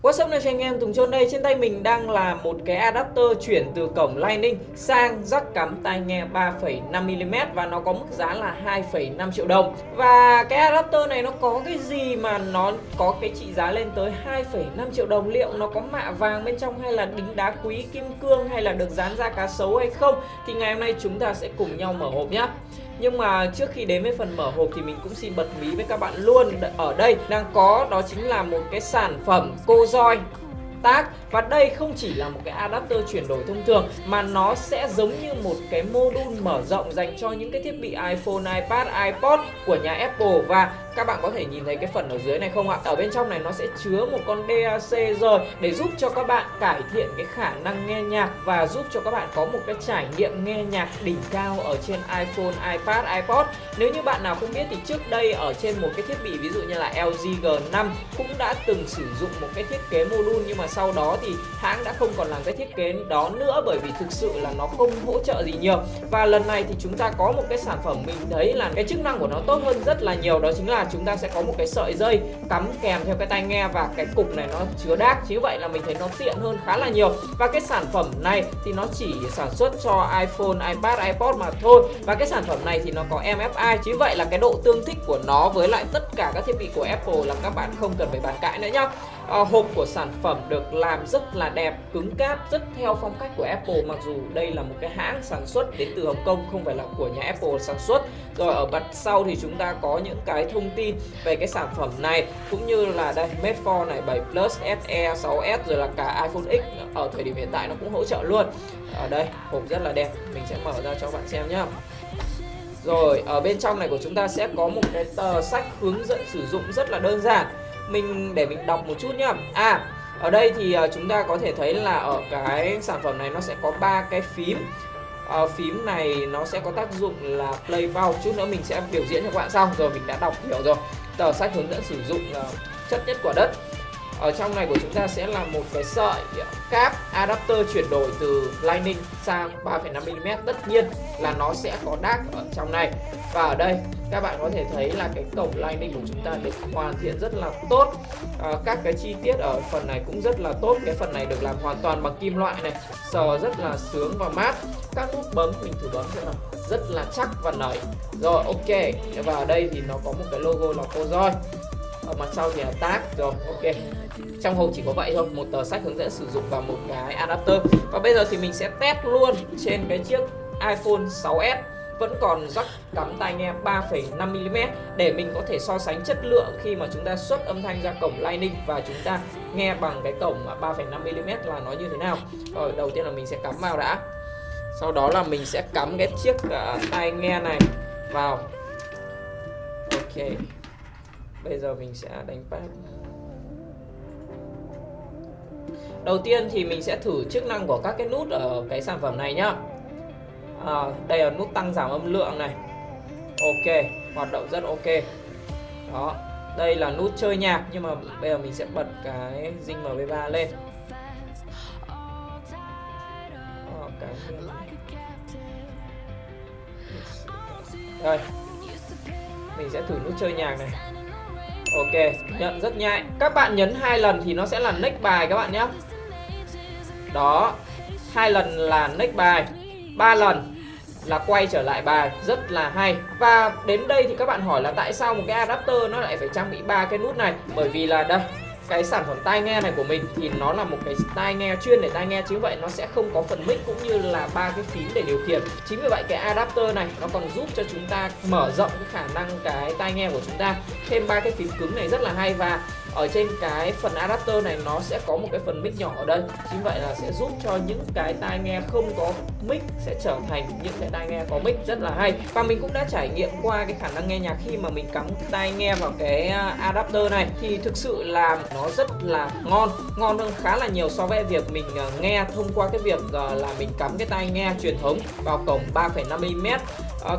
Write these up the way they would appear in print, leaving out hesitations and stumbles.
What's up anh em, Tùng Chôn đây. Trên tay mình đang là một cái adapter chuyển từ cổng Lightning sang jack cắm tai nghe 3,5mm và nó có mức giá là 2,5 triệu đồng. Và cái adapter này nó có cái gì mà nó có cái trị giá lên tới 2,5 triệu đồng? Liệu nó có mạ vàng bên trong hay là đính đá quý kim cương hay là được dán da cá sấu hay không? Thì ngày hôm nay chúng ta sẽ cùng nhau mở hộp nhé. Nhưng mà trước khi đến với phần mở hộp thì mình cũng xin bật mí với các bạn luôn. Ở đây đang có đó chính là một cái sản phẩm cô roi tác. Và đây không chỉ là một cái adapter chuyển đổi thông thường mà nó sẽ giống như một cái module mở rộng dành cho những cái thiết bị iPhone, iPad, iPod của nhà Apple. Và các bạn có thể nhìn thấy cái phần ở dưới này không ạ? Ở bên trong này nó sẽ chứa một con DAC rồi để giúp cho các bạn cải thiện cái khả năng nghe nhạc và giúp cho các bạn có một cái trải nghiệm nghe nhạc đỉnh cao ở trên iPhone, iPad, iPod. Nếu như bạn nào không biết thì trước đây ở trên một cái thiết bị ví dụ như là LG G5 cũng đã từng sử dụng một cái thiết kế module, nhưng mà sau đó thì hãng đã không còn làm cái thiết kế đó nữa bởi vì thực sự là nó không hỗ trợ gì nhiều. Và lần này thì chúng ta có một cái sản phẩm mình thấy là cái chức năng của nó tốt hơn rất là nhiều, đó chính là chúng ta sẽ có một cái sợi dây cắm kèm theo cái tai nghe và cái cục này nó chứa đát. Chính vậy là mình thấy nó tiện hơn khá là nhiều. Và cái sản phẩm này thì nó chỉ sản xuất cho iPhone, iPad, iPod mà thôi. Và cái sản phẩm này thì nó có MFI, chính vậy là cái độ tương thích của nó với lại tất cả các thiết bị của Apple là các bạn không cần phải bàn cãi nữa nhá. Hộp của sản phẩm được làm rất là đẹp, cứng cáp, rất theo phong cách của Apple, mặc dù đây là một cái hãng sản xuất đến từ Hồng Kông, không phải là của nhà Apple sản xuất. Rồi ở mặt sau thì chúng ta có những cái thông tin về cái sản phẩm này, cũng như là đây Made for này, 7 Plus, SE, 6S, rồi là cả iPhone X ở thời điểm hiện tại nó cũng hỗ trợ luôn. Ở đây hộp rất là đẹp, mình sẽ mở ra cho bạn xem nhá. Rồi ở bên trong này của chúng ta sẽ có một cái tờ sách hướng dẫn sử dụng rất là đơn giản. Để mình đọc một chút nhá. Ở đây thì chúng ta có thể thấy là ở cái sản phẩm này nó sẽ có 3 cái phím. Phím này nó sẽ có tác dụng là play pause, chút nữa mình sẽ biểu diễn cho các bạn xong. Rồi mình đã đọc hiểu rồi. Tờ sách hướng dẫn sử dụng chất nhất quả đất. Ở trong này của chúng ta sẽ là một cái sợi cáp adapter chuyển đổi từ Lightning sang 3,5mm. Tất nhiên là nó sẽ có DAC ở trong này. Và ở đây các bạn có thể thấy là cái cổng Lightning của chúng ta được hoàn thiện rất là tốt. Các cái chi tiết ở phần này cũng rất là tốt. Cái phần này được làm hoàn toàn bằng kim loại này, sờ rất là sướng và mát. Các nút bấm mình thử bấm xem nào, rất là chắc và nảy. Rồi ok. Và ở đây thì nó có một cái logo là cô roi. Ở mặt sau thì là tag. Rồi ok. Trong hộp chỉ có vậy thôi, một tờ sách hướng dẫn sử dụng và một cái adapter. Và bây giờ thì mình sẽ test luôn trên cái chiếc iPhone 6s vẫn còn jack cắm tai nghe 3,5mm để mình có thể so sánh chất lượng khi mà chúng ta xuất âm thanh ra cổng Lightning và chúng ta nghe bằng cái cổng 3,5mm là nó như thế nào. Rồi đầu tiên là mình sẽ cắm vào đã. Sau đó là mình sẽ cắm cái chiếc tai nghe này vào. Ok. Bây giờ mình sẽ đánh pass. Đầu tiên thì mình sẽ thử chức năng của các cái nút ở cái sản phẩm này nhá. Đây là nút tăng giảm âm lượng này. Ok, hoạt động rất ok. Đó, đây là nút chơi nhạc, nhưng mà bây giờ mình sẽ bật cái Zing MP3 lên. Đây, mình sẽ thử nút chơi nhạc này. Ok, nhận rất nhạy. Các bạn nhấn 2 lần thì nó sẽ là next bài các bạn nhé. Đó, 2 lần là next bài, 3 lần là quay trở lại bài, rất là hay. Và đến đây thì các bạn hỏi là tại sao một cái adapter nó lại phải trang bị 3 cái nút này? Bởi vì là đây, cái sản phẩm tai nghe này của mình thì nó là một cái tai nghe chuyên để tai nghe, chính vậy nó sẽ không có phần mic cũng như là 3 cái phím để điều khiển. Chính vì vậy cái adapter này nó còn giúp cho chúng ta mở rộng cái khả năng cái tai nghe của chúng ta. Thêm 3 cái phím cứng này rất là hay. Và ở trên cái phần adapter này nó sẽ có một cái phần mic nhỏ ở đây. Chính vậy là sẽ giúp cho những cái tai nghe không có mic sẽ trở thành những cái tai nghe có mic, rất là hay. Và mình cũng đã trải nghiệm qua cái khả năng nghe nhạc khi mà mình cắm tai nghe vào cái adapter này thì thực sự là nó rất là ngon hơn khá là nhiều so với việc mình nghe thông qua cái việc là mình cắm cái tai nghe truyền thống vào cổng 3,5mm.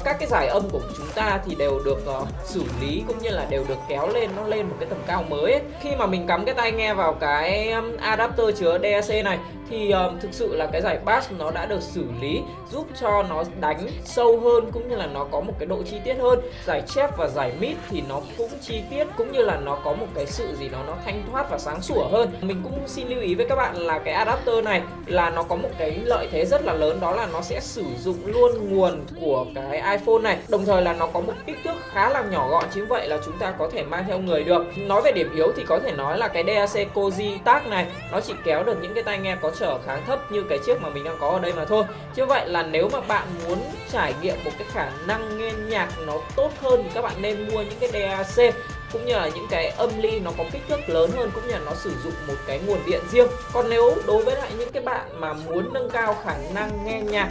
Các cái giải âm của chúng ta thì đều được xử lý cũng như là đều được kéo lên, nó lên một cái tầm cao mới ấy. Khi mà mình cắm cái tai nghe vào cái adapter chứa DAC này thì thực sự là cái giải bass nó đã được xử lý giúp cho nó đánh sâu hơn, cũng như là nó có một cái độ chi tiết hơn. Giải chép và giải mid thì nó cũng chi tiết, cũng như là nó có một cái sự gì đó nó thanh thoát và sáng sủa hơn. Mình cũng xin lưu ý với các bạn là cái adapter này là nó có một cái lợi thế rất là lớn, đó là nó sẽ sử dụng luôn nguồn của cái iPhone này, đồng thời là nó có một kích thước khá là nhỏ gọn, chính vậy là chúng ta có thể mang theo người được. Nói về điểm yếu thì có thể nói là cái DAC Cozy Tag này nó chỉ kéo được những cái tai nghe có trở kháng thấp như cái chiếc mà mình đang có ở đây mà thôi. Chứ vậy là nếu mà bạn muốn trải nghiệm một cái khả năng nghe nhạc nó tốt hơn thì các bạn nên mua những cái DAC, cũng như là những cái âm ly nó có kích thước lớn hơn, cũng như là nó sử dụng một cái nguồn điện riêng. Còn nếu đối với lại những cái bạn mà muốn nâng cao khả năng nghe nhạc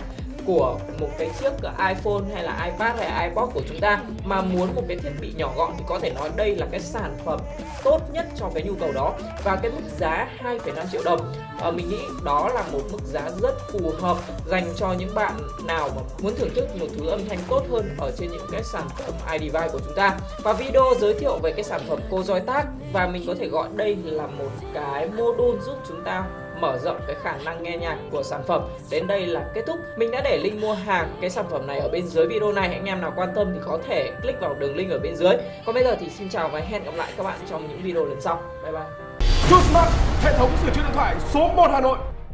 của một cái chiếc iPhone hay là iPad hay iPod của chúng ta, mà muốn một cái thiết bị nhỏ gọn, thì có thể nói đây là cái sản phẩm tốt nhất cho cái nhu cầu đó. Và cái mức giá 2,5 triệu đồng mình nghĩ đó là một mức giá rất phù hợp dành cho những bạn nào mà muốn thưởng thức một thứ âm thanh tốt hơn ở trên những cái sản phẩm iDevice của chúng ta. Và video giới thiệu về cái sản phẩm Cozy Tag, và mình có thể gọi đây là một cái module giúp chúng ta mở rộng cái khả năng nghe nhạc của sản phẩm. Đến đây là kết thúc. Mình đã để link mua hàng cái sản phẩm này ở bên dưới video này, anh em nào quan tâm thì có thể click vào đường link ở bên dưới. Còn bây giờ thì xin chào và hẹn gặp lại các bạn trong những video lần sau. Bye bye. Trusmart, hệ thống sửa chữa điện thoại số 1 Hà Nội.